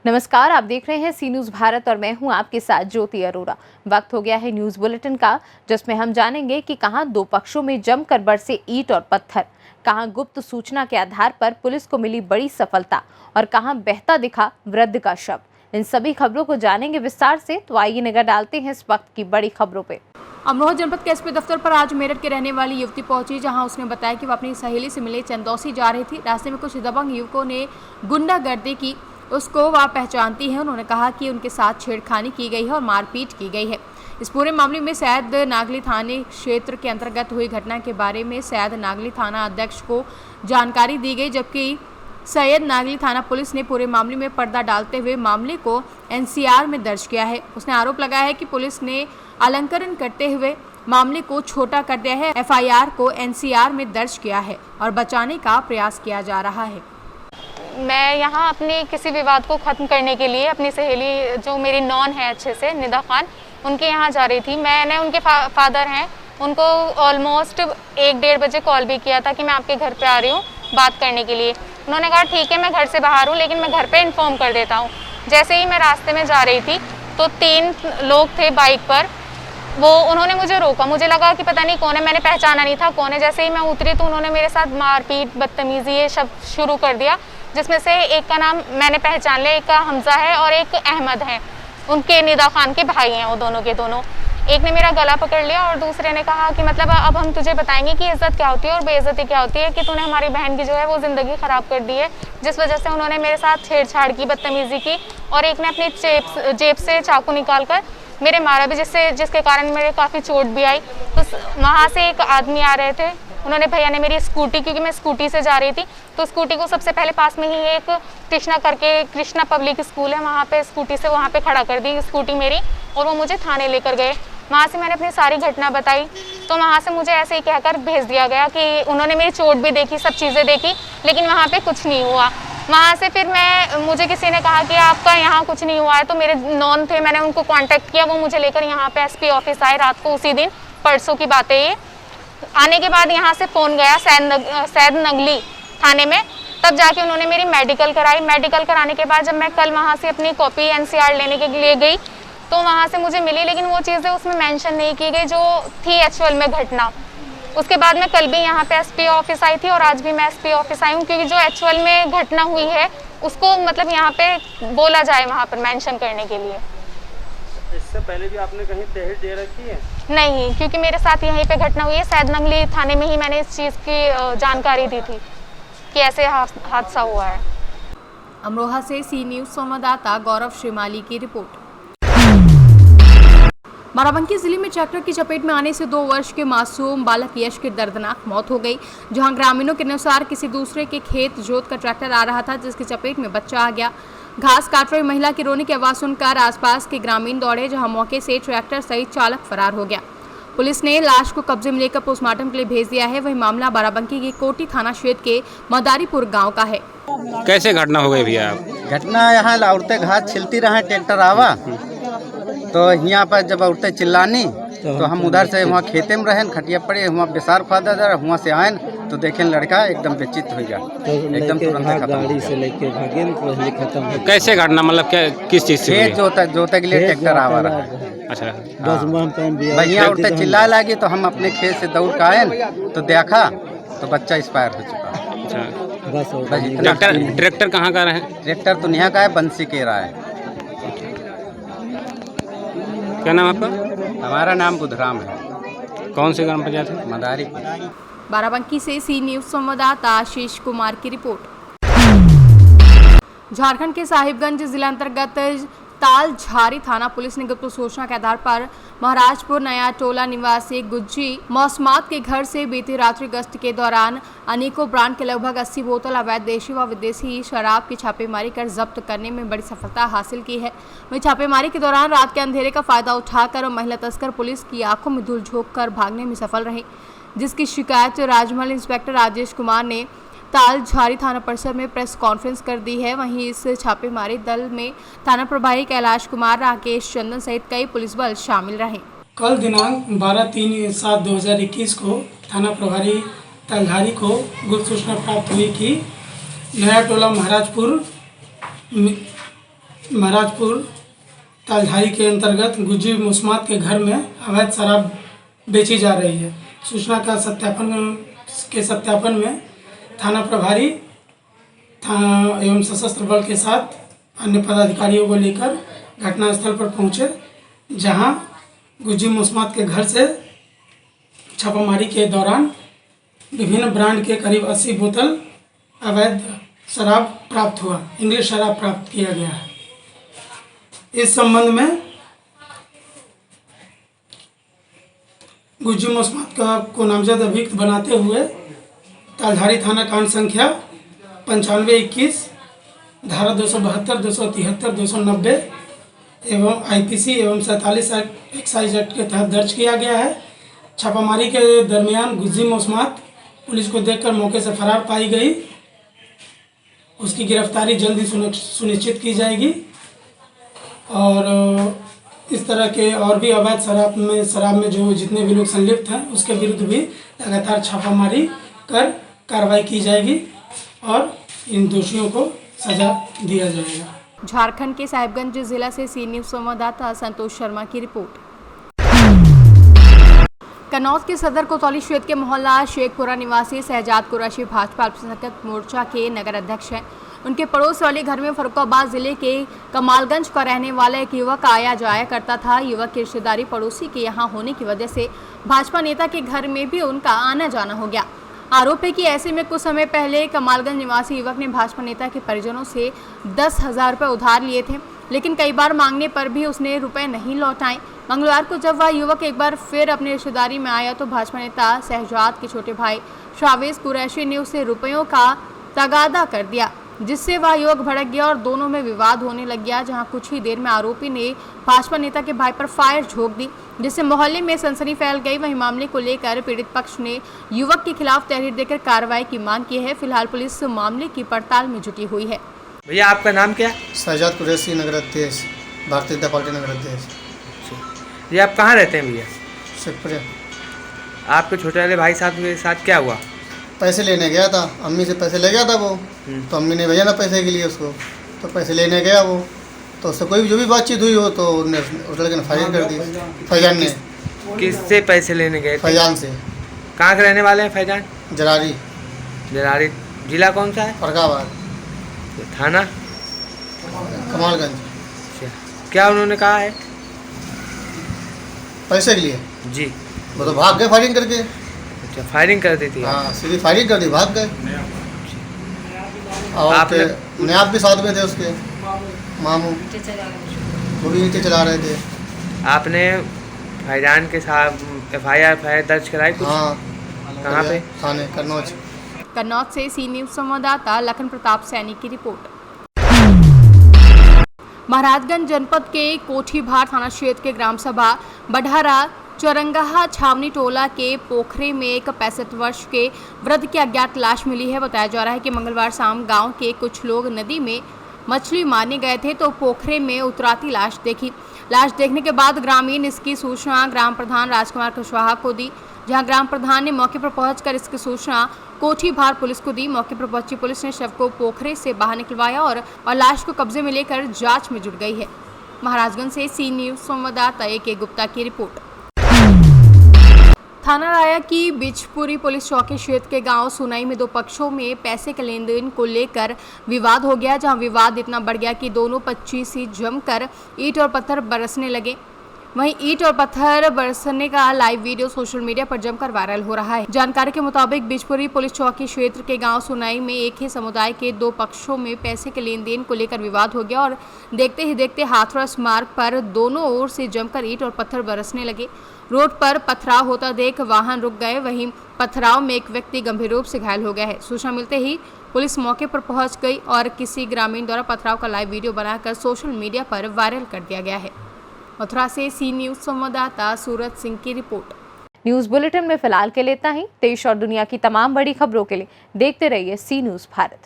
नमस्कार, आप देख रहे हैं सी न्यूज़ भारत और मैं हूं आपके साथ ज्योति अरोरा। वक्त हो गया है न्यूज़ बुलेटिन का, जिसमें हम जानेंगे कि कहां दो पक्षों में जमकर बरसे ईंट और पत्थर, कहां गुप्त सूचना के आधार पर पुलिस को मिली बड़ी सफलता और कहां बहता दिखा वृद्ध का शव। इन सभी खबरों को जानेंगे विस्तार से, तो आइए नजर डालते हैं इस वक्त की बड़ी खबरों पे। अमरोहा जनपद के एसपी दफ्तर पर आज मेरठ के रहने वाली युवती पहुंची, जहां उसने बताया कि वह अपनी सहेली से मिले चंदौसी जा रही थी। रास्ते में कुछ दबंग युवकों ने गुंडागर्दी की, उसको वह पहचानती है। उन्होंने कहा कि उनके साथ छेड़खानी की गई है और मारपीट की गई है। इस पूरे मामले में सैद नागली थाने क्षेत्र के अंतर्गत हुई घटना के बारे में सैद नागली थाना अध्यक्ष को जानकारी दी गई, जबकि सैयद नागली थाना पुलिस ने पूरे मामले में पर्दा डालते हुए मामले को एनसीआर में दर्ज किया है। उसने आरोप लगाया है कि पुलिस ने अलंकरण करते हुए मामले को छोटा कर दिया है। एफआईआर को एनसीआर में दर्ज किया है और बचाने का प्रयास किया जा रहा है। मैं यहाँ अपने किसी विवाद को ख़त्म करने के लिए अपनी सहेली, जो मेरी नॉन है अच्छे से, निदा खान, उनके यहाँ जा रही थी। मैंने उनके फादर हैं, उनको ऑलमोस्ट 1-1:30 बजे कॉल भी किया था कि मैं आपके घर पे आ रही हूँ बात करने के लिए। उन्होंने कहा ठीक है, मैं घर से बाहर हूँ, लेकिन मैं घर पे इन्फॉर्म कर देता हूँ। जैसे ही मैं रास्ते में जा रही थी तो 3 लोग थे बाइक पर, उन्होंने मुझे रोका। मुझे लगा कि पता नहीं कौन है, मैंने पहचाना नहीं था कौन है। जैसे ही मैं उतरी तो उन्होंने मेरे साथ मारपीट, बदतमीज़ी, ये सब शुरू कर दिया, जिसमें से एक का नाम मैंने पहचान लिया, एक का हमजा है और एक अहमद है। उनके निदा खान के भाई हैं वो दोनों के दोनों। एक ने मेरा गला पकड़ लिया और दूसरे ने कहा कि मतलब अब हम तुझे बताएंगे कि इज्जत क्या होती है और बेइज्जती क्या होती है, कि तूने हमारी बहन की जो है वो ज़िंदगी ख़राब कर दी है। जिस वजह से उन्होंने मेरे साथ छेड़छाड़ की, बदतमीज़ी की, और एक ने अपनी जेब से चाकू निकाल कर मेरे मारा भी, जिसके कारण मेरे काफ़ी चोट भी आई। तो वहाँ से एक आदमी आ रहे थे, उन्होंने, भैया ने मेरी स्कूटी, क्योंकि मैं स्कूटी से जा रही थी, तो स्कूटी को सबसे पहले पास में ही एक कृष्णा पब्लिक स्कूल है, वहाँ पे स्कूटी से वहाँ पे खड़ा कर दी स्कूटी मेरी, और वो मुझे थाने लेकर गए। वहाँ से मैंने अपनी सारी घटना बताई, तो वहाँ से मुझे ऐसे ही कहकर भेज दिया गया कि उन्होंने मेरी चोट भी देखी, सब चीज़ें देखी, लेकिन वहाँ पे कुछ नहीं हुआ। वहाँ से फिर मुझे किसी ने कहा कि आपका यहाँ कुछ नहीं हुआ है, तो मेरे नॉन थे, मैंने उनको कांटेक्ट किया, वो मुझे लेकर यहाँ पे एसपी ऑफिस आए रात को, उसी दिन, परसों की बात है ये। आने के बाद यहाँ से फ़ोन गया सैद नगली थाने में, तब जाके उन्होंने मेरी मेडिकल कराई। मेडिकल कराने के बाद जब मैं कल वहाँ से अपनी कॉपी एनसीआर लेने के लिए गई, तो वहाँ से मुझे मिली, लेकिन वो चीज़ें उसमें मेंशन नहीं की गई जो थी एक्चुअल में घटना। उसके बाद मैं कल भी यहाँ पे एसपी ऑफिस आई थी और आज भी मैं एसपी ऑफिस आई हूँ, क्योंकि जो एक्चुअल में घटना हुई है उसको मतलब यहाँ पे बोला जाए, वहाँ पर मेंशन करने के लिए। इससे पहले भी आपने कहीं तहरीर दे रखी है? नहीं, क्योंकि मेरे साथ यहीं पे घटना हुई है। सैद नगली थाने में ही मैंने इस चीज़ की जानकारी दी थी कि ऐसे हादसा हुआ है। अमरोहा से सी न्यूज़ संवाददाता गौरव श्रीमाली की रिपोर्ट। बाराबंकी जिले में ट्रैक्टर की चपेट में आने से 2 वर्ष के मासूम बालक यश की दर्दनाक मौत हो गई, जहां ग्रामीणों के अनुसार किसी दूसरे के खेत जोत का ट्रैक्टर आ रहा था, जिसकी चपेट में बच्चा आ गया। घास काट रही महिला की रोने की आवाज सुनकर आसपास के ग्रामीण दौड़े, जहां मौके से ट्रैक्टर सहित चालक फरार हो गया। पुलिस ने लाश को कब्जे में लेकर पोस्टमार्टम के लिए भेज दिया है। वही मामला बाराबंकी के कोटी थाना क्षेत्र के मदारीपुर गाँव का है। कैसे घटना हो गई भैया? घटना यहाँ औरतें घास छिलती रहे, ट्रैक्टर आवा तो यहाँ पर जब औरतें चिल्लानी तो हम उधर से वहाँ खेते में रहें, खटिया पड़े, वहाँ बेसार फादा वहाँ से आए तो देखें लड़का एकदम बेचित हो गया, एकदम तुरंत गाड़ी से लेके भागे तो खत्म। कैसे घटना, मतलब क्या, किस चीज से? जोते के लिए ट्रैक्टर आवा रहा है। अच्छा, भैया औरतें चिल्ला लगी तो हम अपने खेत से दौड़ कर आए तो देखा तो बच्चा एक्सपायर हो चुका। अच्छा, ट्रैक्टर कहाँ का है? ट्रैक्टर तो यहाँ का है, बंसी के रहा है। क्या नाम आपका? हमारा नाम बुधराम है। कौन से ग्राम पंचायत है? मदारीपुर। बाराबंकी से सी न्यूज़ संवाददाता आशीष कुमार की रिपोर्ट। झारखंड के साहिबगंज जिला अंतर्गत तालझारी थाना पुलिस ने गुप्त सूचना के आधार पर महाराजपुर नया टोला निवासी गुज्जी मौसमात के घर से बीती रात्रि गश्त के दौरान अनेकों ब्रांड के लगभग 80 बोतल अवैध देशी व विदेशी शराब की छापेमारी कर जब्त करने में बड़ी सफलता हासिल की है। वहीं छापेमारी के दौरान रात के अंधेरे का फायदा उठाकर महिला तस्कर पुलिस की आंखों में धूल झोंक कर भागने में सफल रहे, जिसकी शिकायत राजमहल इंस्पेक्टर राजेश कुमार ने तालझारी थाना परिसर में प्रेस कॉन्फ्रेंस कर दी है। वहीं इस छापेमारी दल में थाना प्रभारी कैलाश कुमार, राकेश चंदन सहित कई पुलिस बल शामिल रहे। कल दिनांक 12/3/7/2021 को थाना प्रभारी तालझारी को गुप्त सूचना प्राप्त हुई कि नया टोला महाराजपुर महाराजपुर तालधारी के अंतर्गत गुज्जी मुस्मात के घर में अवैध शराब बेची जा रही है। सूचना का सत्यापन में थाना प्रभारी एवं सशस्त्र बल के साथ अन्य पदाधिकारियों को लेकर घटनास्थल पर पहुंचे, जहां गुज्जी मुस्मात के घर से छापामारी के दौरान विभिन्न ब्रांड के करीब 80 बोतल अवैध शराब प्राप्त हुआ, इंग्लिश शराब प्राप्त किया गया है। इस संबंध में गुज्जी मुस्मात को नामजद अभियुक्त बनाते हुए तालधारी थाना कांड संख्या 9521 धारा 272, 273, 290 एवं आईपीसी एवं 47 एक्साइज एक्ट के तहत दर्ज किया गया है। छापामारी के दरमियान गुज्जी मुस्मात पुलिस को देखकर मौके से फरार पाई गई। उसकी गिरफ्तारी जल्दी सुनिश्चित की जाएगी और इस तरह के और भी अवैध शराब में जो जितने भी लोग संलिप्त हैं उसके विरुद्ध भी लगातार छापामारी कर कार्रवाई की जाएगी और इन दोषियों को सजा दिया जाएगा। झारखंड के साहिबगंज जिला से सी न्यूज संवाददाता संतोष शर्मा की रिपोर्ट। कन्नौज के सदर कोतवाली क्षेत्र के मोहल्ला शेखपुरा निवासी शहजाद कुरैशी भाजपा अल्पसंख्यक मोर्चा के नगर अध्यक्ष हैं। उनके पड़ोस वाले घर में फर्रुखाबाद जिले के कमालगंज का रहने वाला एक युवक आया जाया करता था। युवक की रिश्तेदारी पड़ोसी के यहाँ होने की वजह से भाजपा नेता के घर में भी उनका आना जाना हो गया। आरोप है कि ऐसे में कुछ समय पहले कमालगंज निवासी युवक ने भाजपा नेता के परिजनों से 10,000 रुपये उधार लिए थे, लेकिन कई बार मांगने पर भी उसने रुपए नहीं लौटाए। मंगलवार को जब वह युवक एक बार फिर अपनी रिश्तेदारी में आया तो भाजपा नेता शहजाद के छोटे भाई शावेज कुरैशी ने उसे रुपयों का तगादा कर दिया, जिससे वह युवक भड़क गया और दोनों में विवाद होने लग गया। जहां कुछ ही देर में आरोपी ने भाजपा नेता के भाई पर फायर झोंक दी, जिससे मोहल्ले में सनसनी फैल गई। वहीं मामले को लेकर पीड़ित पक्ष ने युवक के खिलाफ तहरीर देकर कार्रवाई की मांग की है। फिलहाल पुलिस मामले की पड़ताल में जुटी हुई है। भैया आपका नाम क्या है? शहजाद कुरैशी नगर अध्यक्ष, भारतीय जनता पार्टी नगर अध्यक्ष। ये आप कहाँ रहते हैं भैया? शेखपुरा। आपके छोटे वाले भाई साहब के साथ क्या हुआ? पैसे लेने गया था, अम्मी से पैसे ले गया था वो, तो अम्मी ने भेजा ना पैसे के लिए उसको, तो पैसे लेने गया वो, तो उससे कोई जो भी बातचीत हुई हो तो उस लड़के ने फायरिंग कर दी। फैजान ने। किससे पैसे लेने गए? फैजान से। कहाँ के रहने वाले हैं फैजान? जरारी। जरारी। जिला कौन सा है? फर्रुखाबाद। थाना? कमालगंज। क्या उन्होंने कहा है? पैसे के लिए जी। वो तो भाग गए फायरिंग करके। अच्छा, फायरिंग कर दी थी? हाँ, सीधी फायरिंग कर दी, भाग गए। और आपने आप भी साथ में थे उसके, मामू, वो भी ईंटें चला रहे थे। आपने फैजान के साथ FIR दर्ज कराई कुछ? हाँ। कहाँ पे? थाने कन्नौज। कन्नौज से सी न्यूज संवाददाता लखन प्रताप सैनी की रिपोर्ट। महाराजगंज जनपद के कोठीभार थाना क्षेत्र के ग्राम सभा बढ़ारा चौरंगाहा छावनी टोला के पोखरे में एक 65 वर्ष के वृद्ध की अज्ञात लाश मिली है। बताया जा रहा है कि मंगलवार शाम गांव के कुछ लोग नदी में मछली मारने गए थे तो पोखरे में उतराती लाश देखी। लाश देखने के बाद ग्रामीण इसकी सूचना ग्राम प्रधान राजकुमार कुशवाहा को दी, जहां ग्राम प्रधान ने मौके पर पहुंचकर इसकी सूचना कोठीभार पुलिस को दी। मौके पर पहुंची पुलिस ने शव को पोखरे से बाहर निकलवाया और लाश को कब्जे में लेकर जांच में जुट गई है। महाराजगंज से सी न्यूज संवाददाता AK गुप्ता की रिपोर्ट। थाना राया की बिचपुरी पुलिस चौकी क्षेत्र के गांव सुनाई में दो पक्षों में पैसे के लेन देन को लेकर विवाद हो गया, जहां विवाद इतना बढ़ गया कि दोनों पक्षी ही जमकर ईंट और पत्थर बरसने लगे। वहीं ईंट और पत्थर बरसने का लाइव वीडियो सोशल मीडिया पर जमकर वायरल हो रहा है। जानकारी के मुताबिक बिचपुरी पुलिस चौकी क्षेत्र के गांव सुनाई में एक ही समुदाय के दो पक्षों में पैसे के लेन देन को लेकर विवाद हो गया और देखते ही देखते हाथरस मार्ग पर दोनों ओर से जमकर ईंट और पत्थर बरसने लगे। रोड पर पथराव होता देख वाहन रुक गए। वहीं पथराव में एक व्यक्ति गंभीर रूप से घायल हो गया है। सूचना मिलते ही पुलिस मौके पर पहुंच गई और किसी ग्रामीण द्वारा पथराव का लाइव वीडियो बनाकर सोशल मीडिया पर वायरल कर दिया गया है। मथुरा से सी न्यूज संवाददाता सूरज सिंह की रिपोर्ट। न्यूज बुलेटिन में फिलहाल के लिए इतना ही। देश और दुनिया की तमाम बड़ी खबरों के लिए देखते रहिए सी न्यूज भारत।